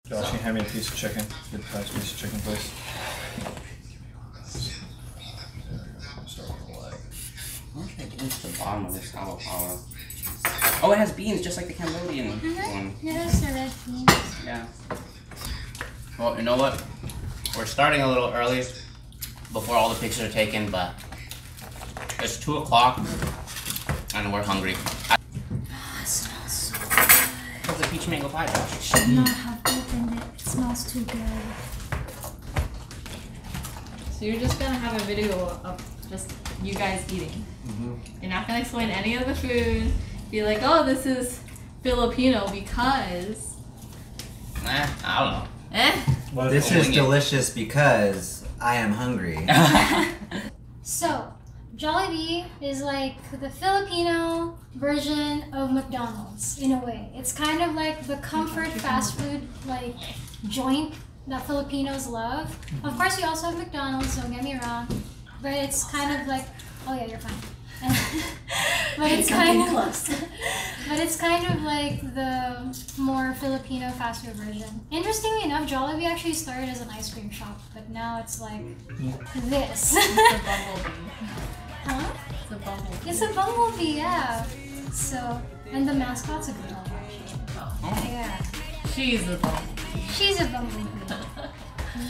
Josh, can you hand me a piece of chicken? Get the last piece of chicken, please. I wish I get into the bottom of this cauliflower. Oh, it has beans just like the Cambodian one. It has the red beans. Yeah. Well, you know what? We're starting a little early before all the pictures are taken, but it's 2 o'clock and we're hungry. Oh, it smells so good. What's the peach mango pie, Josh? Should not have opened it. It smells too good. So you're just gonna have a video of just you guys eating. You're not gonna explain any of the food. Be like, oh, this is Filipino because. I don't know. Well, this is delicious because I am hungry. So, Jollibee is like the Filipino version of McDonald's in a way. It's kind of like the comfort fast food like joint that Filipinos love. Of course, we also have McDonald's, don't get me wrong, but it's kind of like, oh yeah, you're fine. but it's kind of like the more Filipino fast food version. Interestingly enough, Jollibee actually started as an ice cream shop, but now it's like this. It's a bumblebee. Huh? It's a bumblebee. It's a bumblebee, yeah. So, and the mascot's a girl actually. Oh. Yeah. She's a bumblebee. She's a bumblebee.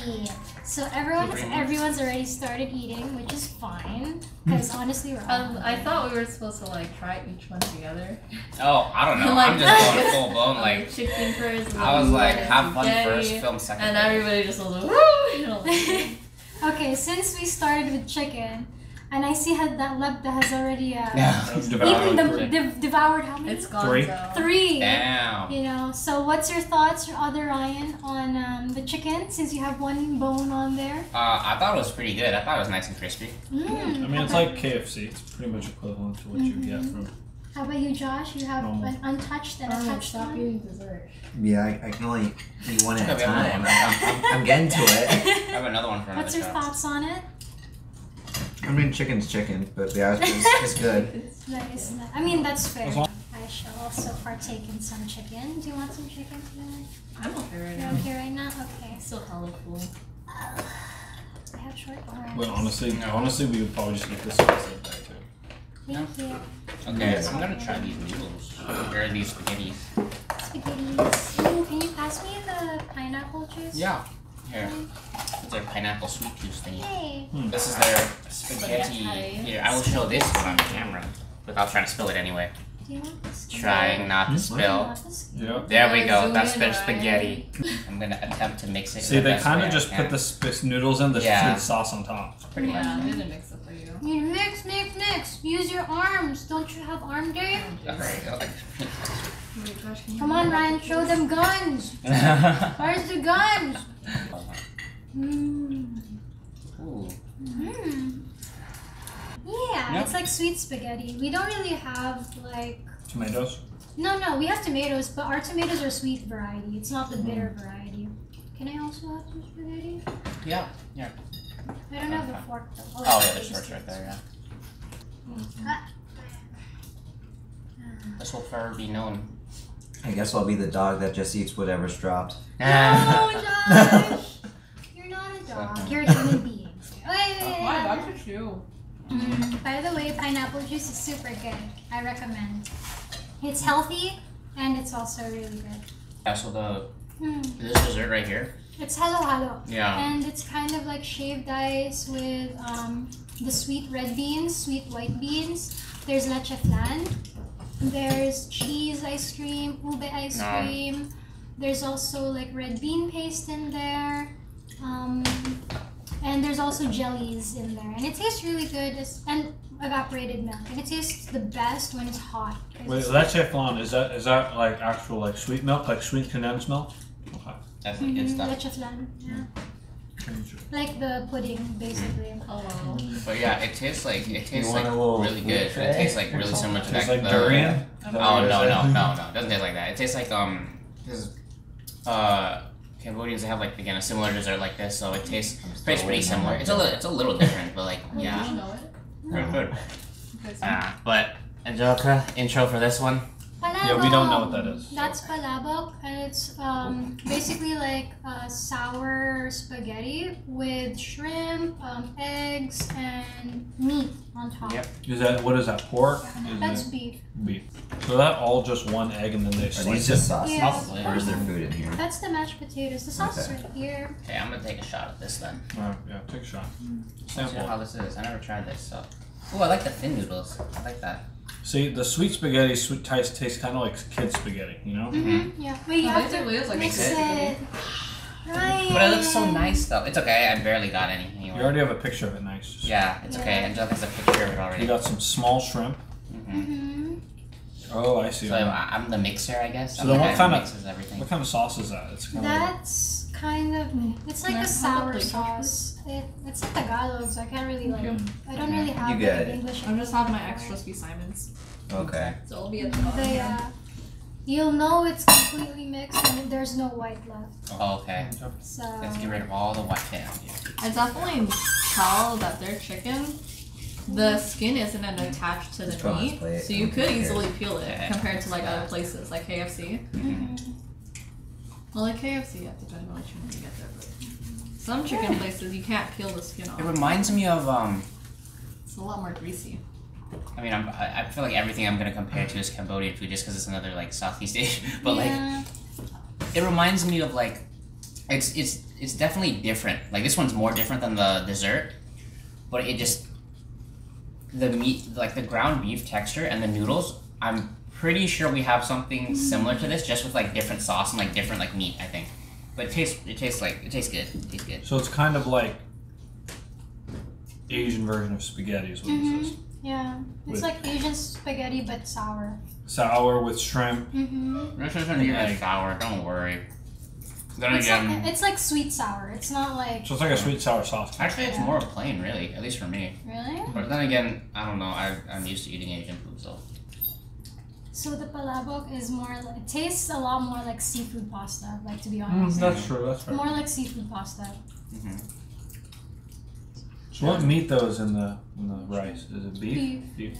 Yeah. So everyone's already started eating, which is fine. Because honestly, we're all I thought we were supposed to like try each one together. Oh, I don't know. Like, I'm just going full blown. Like, chicken first. I was like, have fun spaghetti, first, film second. And everybody just was like, woo! You know, like, Okay, since we started with chicken, and I see that Lebda has already devoured how many? it's gone. 3. 3. Damn. You know, so what's your thoughts, other Ryan, on the chicken, since you have one bone on there? I thought it was pretty good. I thought it was nice and crispy. I mean, it's like KFC. It's pretty much equivalent to what you get from. How about you, Josh? You have an untouched and a touched Stop one? eating dessert. Yeah, I can only eat one at a time. I'm getting to it. I have another one for another What's your shot. thoughts on it? I mean, chicken's chicken, but yeah, it's good. Nice. I mean, that's fair. I shall also partake in some chicken. Do you want some chicken today? I'm okay right You're now. okay right now? Okay. It's still hella full. I have short arms. But honestly, we would probably just eat this instead of that too. Thank you. Okay, so I'm gonna try these noodles. Or these spaghettis. Spaghettis. Ooh, can you pass me the pineapple juice? Yeah. Here. It's their pineapple sweet juice thingy. Yay. This is their spaghetti. Here, I will show this one on camera without trying to spill it anyway. Do you want this? Trying not to spill. Yeah. There we go. Zoom That's in, their right? spaghetti. I'm gonna attempt to mix it. See, the they best kind way of I just can. put the noodles in, the sauce on top. Pretty Yeah, much. we didn't mix it for you. You mix. Use your arms. Don't you have arm day? Come on, Ryan. Show them guns. Where's the guns? Mmm. Ooh. Mmm. Yeah, Yep. it's like sweet spaghetti. We don't really have like. Tomatoes. No, we have tomatoes, but our tomatoes are sweet variety. It's not the bitter variety. Can I also have some spaghetti? Yeah. I don't have a fork though. Oh yeah, there's shorts right there. Yeah. Ah. This will forever be known. I guess I'll be the dog that just eats whatever's dropped. No, Josh! You're not a dog. You're a human being. Why? That's just you. By the way, pineapple juice is super good. I recommend. It's healthy and it's also really good. Yeah. So this dessert right here. It's halo. Yeah. And it's kind of like shaved ice with the sweet red beans, sweet white beans. There's leche flan. There's cheese ice cream, ube ice cream. There's also like red bean paste in there. And there's also jellies in there. And it tastes really good. And evaporated milk. And it tastes the best when it's hot. Wait, leche flan, is that like actual like sweet milk, like sweet condensed milk? Okay. That's the good stuff. Leche flan, yeah. Like the pudding, basically. Oh wow. But yeah, it tastes like want like a little really good. tray? It tastes like really similar to Tastes that. like durian? Oh no! It doesn't taste like that. It tastes like Cambodians have like again a similar dessert like this, so it tastes pretty similar. It's a little different, but like You yeah, know it? very good. Okay, so But Angelica, intro for this one. Yeah, we don't know what that is. That's palabok, and it's basically like sour spaghetti with shrimp, eggs, and meat on top. Yep. What is that, pork? That's Is it beef. beef? So that all just one egg and then they Are slice these it? just sauces? Yeah. Probably. Or is there food in here? That's the mashed potatoes. The sauce is Okay. right here. Okay, I'm gonna take a shot at this then. Alright, yeah, take a shot. Let's see how Sample. this is. I never tried this, so. Ooh, I like the thin noodles. I like that. See, the sweet spaghetti tastes kind of like kid spaghetti, you know? Mm-hmm. Yeah. Wait, you Oh, have it to really is like mix spaghetti. it. Right. But it looks so nice though. It's okay, I barely got any You anyway. already have a picture of it nice. Just- Yeah, it's okay. Angelica has a picture of it You already. got some small shrimp. Mm-hmm. Oh, I see. So I'm the mixer, I guess. So I'm then the what guy who kind of- mixes everything. What kind of sauce is that? It's kind of like, That's kind of. It's like Can I a have sour the plate, sauce. It's in Tagalog, so I can't really like. Okay. I don't really have You like, good. English. I'm just having my extras be Simons. Okay. So it'll be at the bottom. They, here. you'll know it's completely mixed and there's no white left. Oh, okay. So. Let's get rid of all the white hair. I definitely tell that their chicken, the skin isn't attached to Just the put on his meat, plate. so you could Okay. easily peel it Yeah. compared to like other places like KFC. Mhm. Well, like KFC, you have to depend on what you want to get there, but some chicken places you can't peel the skin off. It reminds me of It's a lot more greasy. I mean, I feel like everything I'm gonna compare to is Cambodian food just because it's another like Southeast Asian. But Yeah. like, it reminds me of like, it's definitely different. Like this one's more different than the dessert, but it just the meat, like the ground beef texture and the noodles. I'm pretty sure we have something similar to this, just with like different sauce and like different like meat. I think, but it tastes good. It tastes good. so it's kind of like Asian version of spaghetti is what Mhm. this is. Yeah. It's With- like Asian spaghetti but sour. Sour with shrimp. Mm-hmm. This isn't even sour. Don't worry. Then again, It's like sweet sour. It's not like. So it's like a sweet sour sauce. actually, it's more plain, really. At least for me. Really? But then again, I don't know. I'm used to eating Asian food, so. So the palabok is more like. It tastes a lot more like seafood pasta, like to be honest. That's true, that's right. More like seafood pasta. Mm-hmm. So what meat though is in the rice? Is it beef? Beef.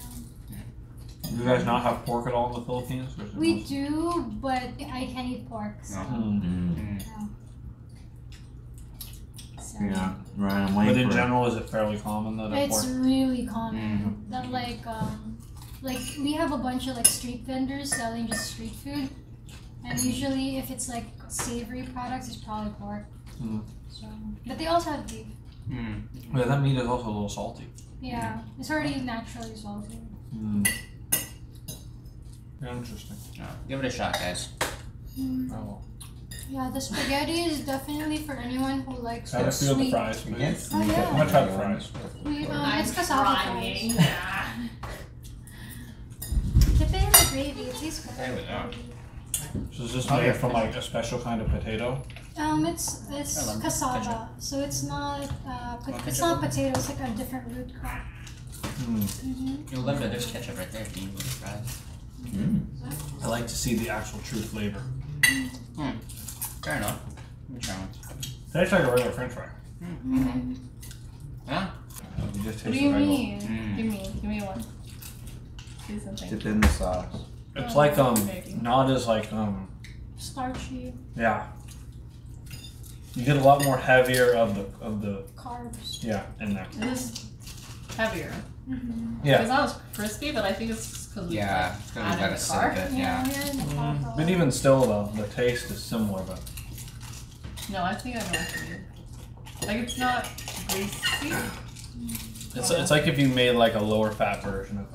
Do you guys not have pork at all in the Philippines? Or is it We mostly- do, but I can't eat pork. So. Hmm. So. Yeah. Right, I'm But waiting in for general, is it fairly common that It's pork? really common. That like we have a bunch of like street vendors selling just street food, and usually if it's like savory products, it's probably pork. Mm. So, but they also have beef. Mm. Yeah, that meat is also a little salty. Yeah, it's already naturally salty. Mm. Interesting. Yeah. Give it a shot, guys. Mm. Oh. Yeah, the spaghetti is definitely for anyone who likes How do you like, feel the sweet. fries? please? Yes. Oh, yeah. I'm gonna try the fries. It's cassava fries. Dip it in the gravy. It tastes good. There we go. So is this made from like a special kind of potato? It's Hello. cassava, so it's not it's not potato. It's like a different root crop. Mm. Mm-hmm. You'll love it. There's ketchup right there if you need the fries. I like to see the actual true flavor. Fair enough. Let me try one. Tastes like a regular French fry. Mm-hmm. Yeah. You just What taste do the you regular. mean? Mm. Give me one. Do something. Dip in the sauce. It's Oh, like maybe. not as like Starchy yeah. You get a lot more heavier of the carbs. yeah in there. It is heavier. Mm-hmm. Yeah. Because that was crispy, but I think it's because we Yeah. It's gonna added be better the sit car. a bit. Yeah, Yeah. we're in the car. But even still though, the taste is similar. But No, I think I know what you mean. Like it's not greasy. it's like if you made like a lower fat version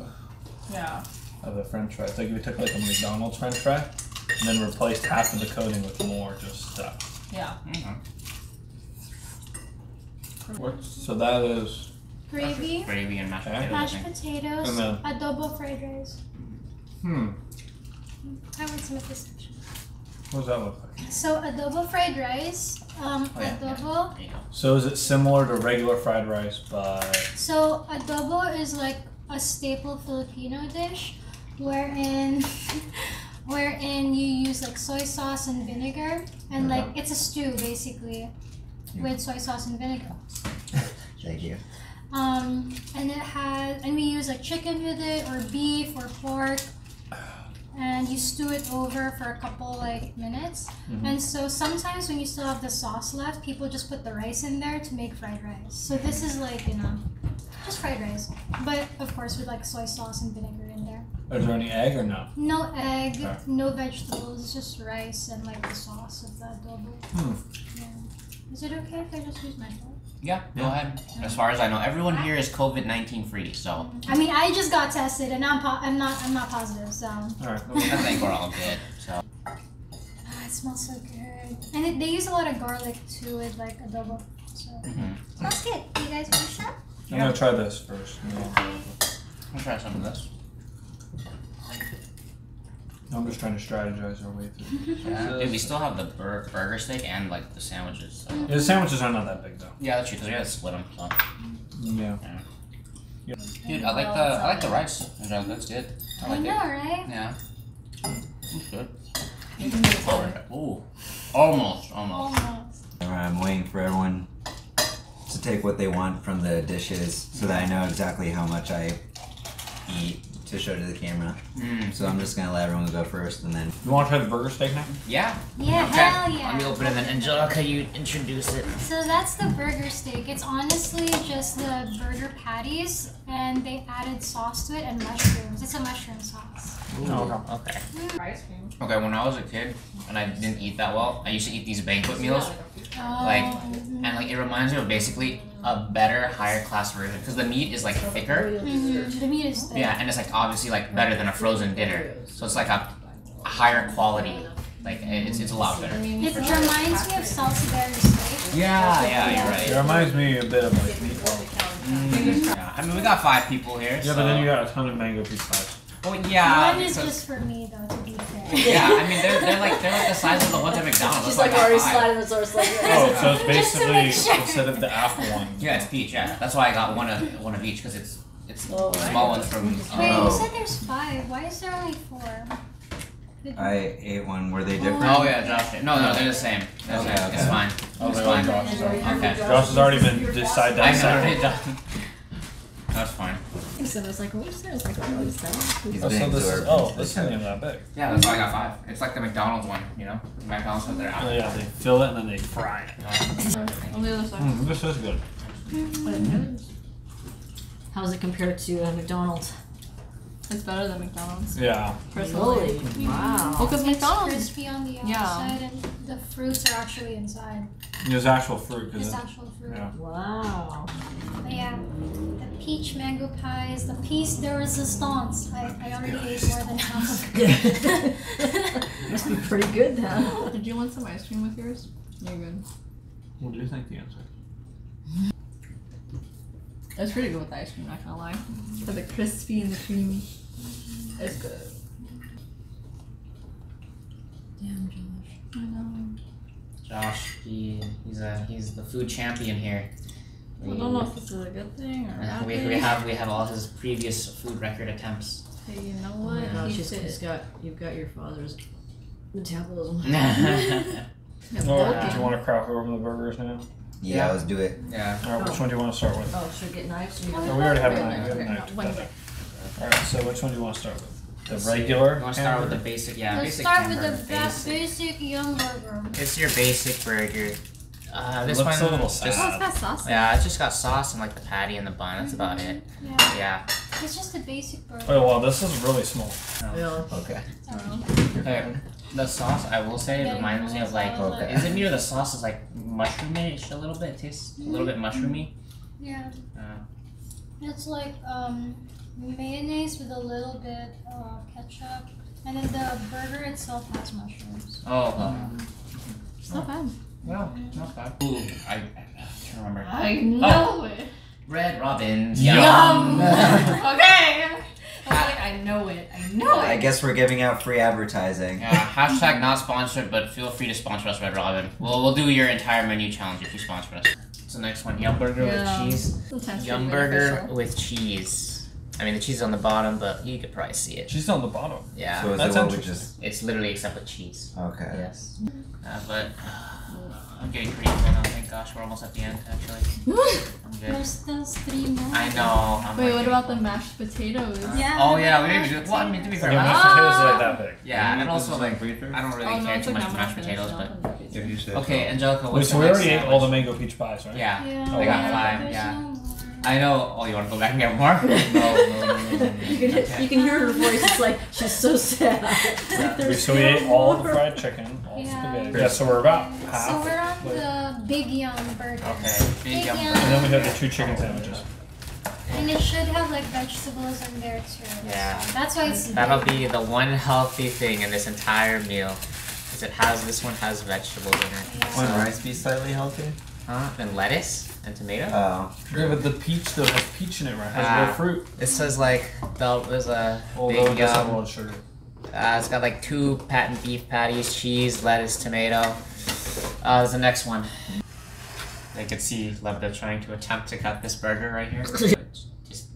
Yeah. of a French fry. It's like if you took like a McDonald's French fry and then replaced half of the coating with more just stuff. Yeah. Mm-hmm. So that is Gravy, Gravy and mashed Okay. potatoes. I mashed think. potatoes, And then- adobo fried rice. I want some of this section. what does that look like? So adobo fried rice, Oh, yeah, adobo. There you go. So is it similar to regular fried rice but So adobo is like a staple Filipino dish, wherein wherein you use like soy sauce and vinegar, and like it's a stew basically with soy sauce and vinegar. Thank you. And we use like chicken with it, or beef, or pork. and you stew it over for a couple like minutes. And so sometimes when you still have the sauce left, people just put the rice in there to make fried rice. So this is like, you know, just fried rice, but of course with like soy sauce and vinegar in there. Is there any egg or no? No egg, Okay. no vegetables, just rice and like the sauce of the adobo. Yeah. Is it okay if I just use my phone? Yeah, go ahead. As far as I know, everyone here is COVID-19 free, so I mean, I just got tested and I'm not positive, so. Alright. I think we're all good. So It smells so good, and they use a lot of garlic too with like adobo. So smells good. You guys want a shot? I'm gonna try this first. I'll try some of this. I'm just trying to strategize our way through. Yeah. Dude, we still have the burger steak and like the sandwiches. So. Yeah, the sandwiches are not that big though. Yeah, that's true because we had to split them. So. Yeah. Dude, I like the rice. That's good. I like I know, it. right? Yeah. It's good. Ooh. Almost. Almost. I'm waiting for everyone to take what they want from the dishes so that I know exactly how much I eat to show to the camera. So I'm just gonna let everyone go first and then. You want to try the burger steak now? Yeah. Yeah, Okay. hell yeah. Let me open it and then Angelica, you introduce it. So that's the burger steak. It's honestly just the burger patties, and they added sauce to it and mushrooms. It's a mushroom sauce. Okay. Ice cream. Okay, when I was a kid and I didn't eat that well, I used to eat these banquet meals. Like, and like it reminds me of basically a better, higher class version because the meat is like thicker. The meat is thick. Yeah, and it's like obviously like better than a frozen dinner. So it's like a higher quality. Like it's a lot better. It reminds me of salsa berry steak. Yeah, you're It right. reminds me a bit of like meatball. Yeah, I mean we got 5 people here. Yeah, so. but then you got a ton of mango peach pies. Well, yeah. One is because- just for me though, to be fair. Yeah, I mean they're like the size of the ones at McDonald's. She's That's like why I already got 5. sliding the source like Oh, so it's Just to basically make sure. instead of the apple one. Yeah, it's peach. Yeah, that's why I got one of each because it's Oh, small ones from. Wait, Oh. you said there's 5. Why is there only 4? I ate one. Were they different? Oh yeah, Josh. No, they're the same. They're the same. Okay, It's okay. fine. Oh, It's really? fine. Josh is already, Okay. Josh has already been decided I that. got it done. That's fine. So I was like, what is that? I was like, oh, is that? He's Oh, so being this is, absorbed. this isn't even that big. Yeah, that's why I got 5. It's like the McDonald's one, you know. McDonald's with their Oh, apple. yeah, they fill it and then they fry it. On the other side. This is good. How's it compared to McDonald's? It's better than McDonald's. Yeah. Personally. Really? Wow. Well, because It's McDonald's. crispy on the Yeah. outside, and the fruits are actually inside. There's actual fruit. It's Cause actual fruit. yeah. Wow. But yeah, the peach mango pies, the piece de resistance. I already ate more than half. Must be pretty good then. Did you want some ice cream with yours? You're good. What do you think the answer? It's pretty good with the ice cream, not gonna lie. For the crispy and the creamy. It's good. Damn, Josh. I know. Josh, he's the food champion here. I don't know if this is a good thing or a bad We thing. have all his previous food record attempts. Hey, you know what? No, He she's did. you've got your father's metabolism. Yeah. Oh, do you want to crack over the burgers now? Yeah, let's do it. Alright, which one do you want to start with? Oh, should we get knives? Or Oh, we already have a Wait, knife. We have a okay, knife. one Okay. sec. Alright, so which one do you want to start with? The regular? You want to start with the hamburger? basic? Let's Basic start with hamburger. the basic Yum burger. It's your basic burger. This Looks one a little just- Oh, it's sad. got sauce. Yeah, it's just got sauce and like the patty and the bun. That's about it. Yeah, Yeah. it's just a basic burger. Oh wow, this is really small. Yeah. Okay. Okay. The sauce, I will say, Getting reminds me of like. Okay. Is it me or the sauce is like mushroomy-ish a little bit? It tastes a little bit mushroomy. Yeah, Uh, it's like mayonnaise with a little bit of ketchup, and then the burger itself has mushrooms. oh. It's not bad. Yeah, not bad. Ooh, I can't remember. I know it. Red Robin. Yum. Okay. I was like, I know it. I know I it. guess we're giving out free advertising. Yeah, hashtag not sponsored, but feel free to sponsor us, Red Robin. We'll do your entire menu challenge if you sponsor us. What's the next one? Yum burger Yeah. with cheese. Sometimes Yum it's burger beneficial. with cheese. I mean, the cheese is on the bottom, but you could probably see it. She's on the bottom. Yeah, So is That's it what we interesting. just? it's literally except with cheese. Okay. Yes. But I'm getting pretty thin, I think. gosh, we're almost at the end, actually. I'm good. There's still 3 more. I know. I'm Wait, like what getting about the close. mashed potatoes? Yeah. Oh yeah, we mashed didn't do. Well, I mean, to be fair, Okay, mashed mashed potatoes are like that big. yeah, and also like breather. I don't really Oh, no, care it's too like much for not mashed potatoes, but If you say okay, Angelica, Wait, what's so the we next already ate all the sandwich? mango peach pies, right? Yeah, Yeah. we got yeah. 5. There's Yeah, no more. I know. Oh, you want to go back and get more? You can hear her voice. It's like she's so sad. It's like, there's So we ate no all the more. fried chicken, all the Yeah. spaghetti. Yeah, so we're about half. So we're on the Big Yum burger. Okay, Big Yum. And then we have the 2 chicken sandwiches. And it should have like vegetables in there too. Yeah. So that's why it's That'll be the one healthy thing in this entire meal, is this one has vegetables in it. Yeah. Wouldn't rice be slightly healthy? And lettuce and tomato. Oh. Yeah, but the peach though has peach in it, right? It has Ah. real fruit. It says like there's a Although Big it does have a Yum. lot of sugar. It's got like 2 patent beef patties, cheese, lettuce, tomato. There's the next one. I could see Lebda trying to attempt to cut this burger right here. Just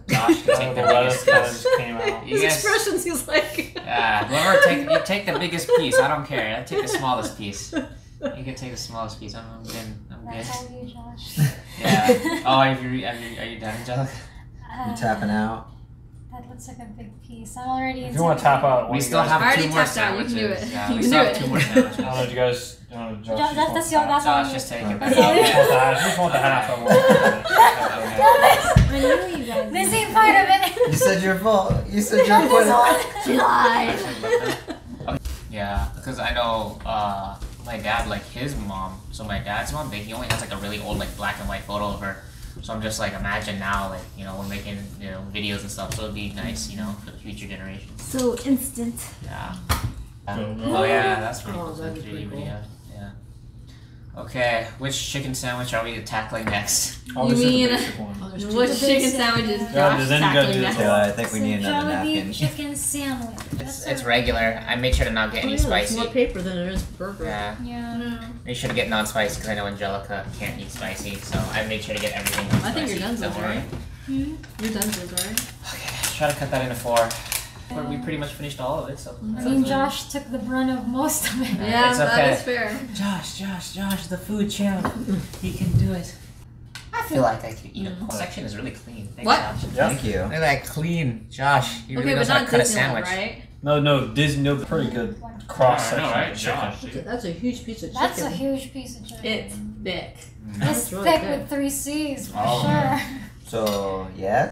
Josh can take The the lettuce biggest kind of piece. just came out. You His guys, expressions, he's like. whoever you take the biggest piece. I don't care. I take the smallest piece. You can take the smallest piece. I'm good. I'm good. That's all you, Josh. Yeah. Oh, are you done, Angelica? You tapping out? That looks like a big piece. I'm already. If you want to tap out, We one still of you guys- have I 2 already more tapped out, you can do sandwiches. it. Yeah, You we can still do have it. 2 more I sandwiches. don't know, do you guys? Josh, Josh, that's your. That's Josh, all just you. take it. That's all you. I just want the half. I want I knew you guys. This ain't part of it. You said you're full. You said Not you're this full. one. Lied. Yeah, because I know my dad, like his mom. So my dad's mom, he only has like a really old like black and white photo of her. So I'm just like, imagine now, like, you know, we're making, you know, videos and stuff. So it'd be nice, you know, for the future generations. So instant. Yeah. Go. Oh yeah, that's pretty Oh, cool. that'd be 3D pretty cool. video. Yeah. Okay, which chicken sandwich are we tackling next? Oh, this is the mean- basic one. Oh, there's What two. The chicken basic, sandwiches yeah. Yeah, Josh then you gotta tackling do next? the- I think we need another Jollibee napkin. chicken sandwich. It's regular. I made sure to not get Oh, any yeah, there's spicy. more paper than there is burger. Yeah. Yeah. Make sure to get non-spicy because I know Angelica can't eat spicy, so I made sure to get everything I non-spicy. think you're done, Don't Zaz, worry. right? Hmm? You're done, Zaz, right? Okay, try to cut that into 4. But we pretty much finished all of it, so. I mean, Josh took the brunt of most of it. Yeah, It's that okay. is fair. Josh, the food champ. He can do it. I feel like I could eat it. The whole section is really clean. Thanks, What? Josh. Yeah. Thank you. Look at that clean, Josh. He really Okay, knows but how to not cut a Disneyland, sandwich. right? No, Disney. No, pretty good cross section of chicken. That's a huge piece of chicken. That's a huge piece of chicken. It's thick. It's That's really thick good. with 3 C's for Oh. sure. So, yeah.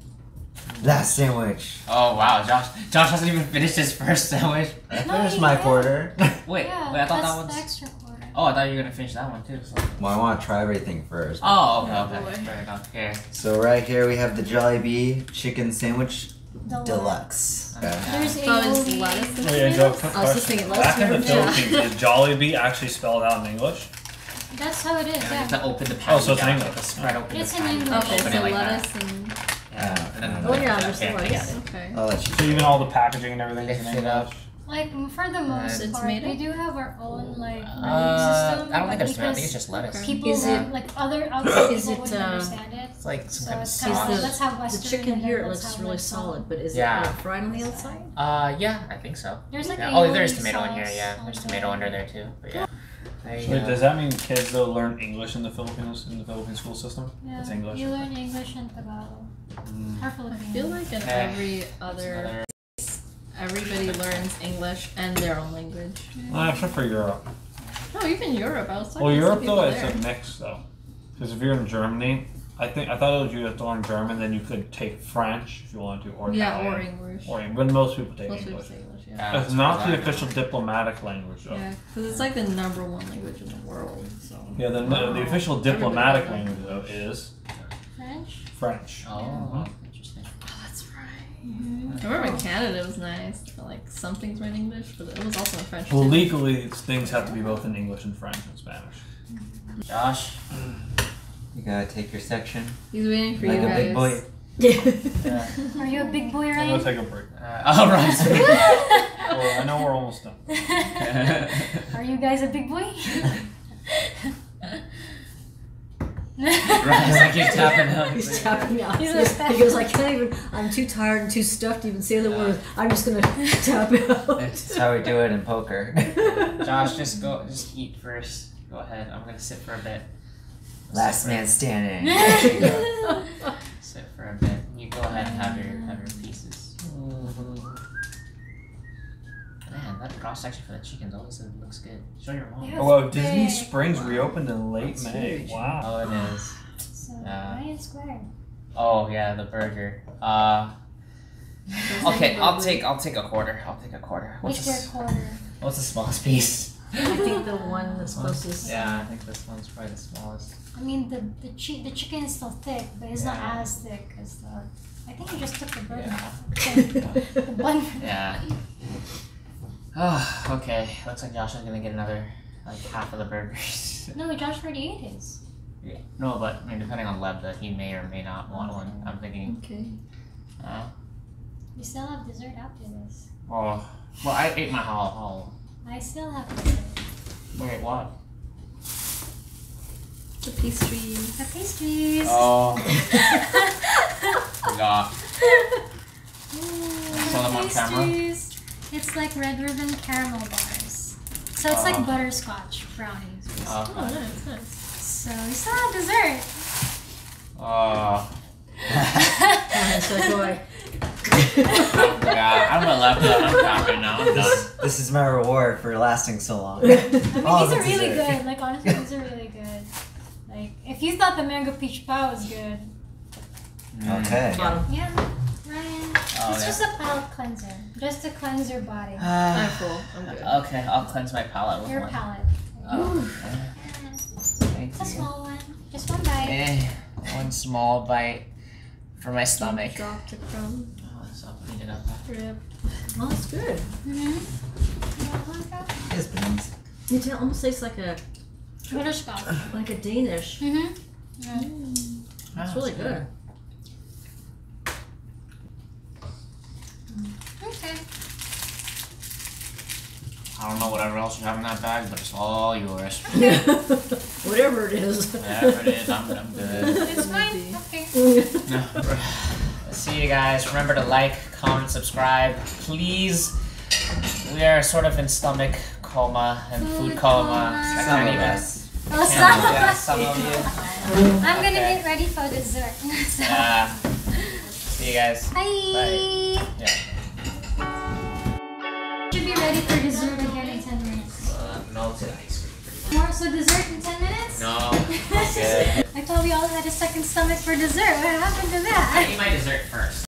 Last sandwich. Oh wow, Josh hasn't even finished his first sandwich. I No, finished you my did. quarter. Wait, Yeah, I thought that's that one's. the extra quarter. Oh, I thought you were gonna finish that one too. So. Well, I want to try everything first. Oh, okay, Oh, okay. boy. Fair enough. Here. So right here we have the Jollibee chicken sandwich deluxe. Okay. There's So is aioli. lettuce in Oh, yeah, it? Joe, quick I was just question. thinking, let's Back in the hear it. Philippines, is Jollibee actually spelled out in English? That's how it is, Yeah, you have yeah. to open the patty. Oh, so it's in down. English. Spread open It's the in patty. English. Okay, Open so it like lettuce that. and Yeah. And then Oh, yeah, like there's that. the Okay, lettuce. okay. I'll let you. So even all the packaging and everything is in Lift it up. English? Like, for the most the part, tomato? we do have our own, like, I writing system. don't think but there's tomato. I think it's because just lettuce. people, Is it- like, other outside is people it, wouldn't understand it. It's like some So kind of it's kind of sauce. like, the- let's have The Western. chicken and then here it let's looks have, really like, solid, but is Yeah. it fried on the outside? Yeah, I think so. There's like Yeah. Oh, there's aioli tomato in here. sauce Yeah, on there's there. tomato under there too. But yeah. There you Wait, go. does that mean kids though learn English in the Philippines school system? Yeah, It's English. you learn English and Tagalog. Or Filipino. I feel like in Okay. every other, everybody learns English and their own language. Except for Europe. No, even Europe. I was talking Well, to some Europe people though, it's there. a mix though. Because if you're in Germany, I thought it was you have to learn German, then you could take French if you wanted to, or Yeah, Italian. or English. But most people take Most people English. say English, yeah. Yeah, It's as not far the as I know. official diplomatic language though. Yeah, because it's like the #1 language in the world. So. Yeah, the official diplomatic language though is French? French. Oh, interesting. Oh, that's right. I remember in Canada it was nice. Like some things were in English, but it was also in French. Well, too. legally, things have to be both in English and French and Spanish. Josh. You gotta take your section He's waiting for like you a guys. big boy. Yeah. Are you a big boy, I'm Ryan? gonna take a break. All right. Well, I know we're almost done. Are you guys a big boy? Right, like you're tapping out. He's tapping out. He's He goes, I can't even, I'm too tired and too stuffed to even say the word. I'm just gonna tap out. That's how we do it in poker. Josh, just eat first. Go ahead. I'm gonna sit for a bit. Last man standing. Sit for a bit. You go ahead and have your pieces. Man, that cross section for the chickens always looks good. Show your mom. Yeah. Oh, wow, Disney Springs reopened in late May. huge. Wow. Oh, it is. So, Yeah. Ryan Square. Oh yeah, the burger. Okay, I'll take a quarter. I'll take a quarter. Make your quarter. What's the smallest piece? I think the one that's closest. Yeah, I think this one's probably the smallest. I mean, the chicken is still thick, but it's not Yeah. as thick as the. I think you just took the burger Yeah. off. The bun. Yeah. Oh, okay. Looks like Josh is gonna get another half of the burgers. No, Josh already ate his. Yeah. No, but I mean, depending on Lebda, he may or may not want one. I'm thinking. Okay. We still have dessert after this. Oh, well, I ate my whole. I still have dessert. Wait, what? The pastries. The pastries. Oh. Forgot. Ooh, Saw them on camera. pastries. It's like red ribbon caramel bars. So it's like butterscotch brownies. basically. Oh, nice, nice. So we still have dessert. Oh. So I go like, Yeah, I'm gonna left that. I'm happy now. I'm done. This is my reward for lasting so long. I mean, Oh, these the are really dessert. good. Like, honestly, these are really good. Like, if you thought the mango peach pie was good, Okay. bottom. yeah, Ryan. Oh, It's yeah. just a palate cleanser. Just to cleanse your body. I'm full. I'm good. Okay, I'll cleanse my palate with Your one. palate. Oh, thank It's a you. small one. Just one bite. One small bite for my stomach. Dropped a crumb. Oh, so I'll clean it up. Rip. Oh, that's good. Mm-hmm. You want one, Kat? Yes, beans. It almost tastes like a Butterscotch. Danish. Mm-hmm. It's really good. Okay. I don't know whatever else you have in that bag, but it's all yours. Whatever it is. Whatever it is, I'm good. It's fine. Okay. See you guys. Remember to like, comment, subscribe. Please. We are sort of in stomach coma and food coma. I Some can't of even. us. Oh, some of Yeah, us. some of you. I'm gonna Okay. get ready for dessert. So, See you guys. bye. Yeah. Should be ready for dessert again in 10 minutes. Melted ice cream. More so dessert in 10 minutes? No. Good. I thought we all had a second stomach for dessert. What happened to that? I eat my dessert first.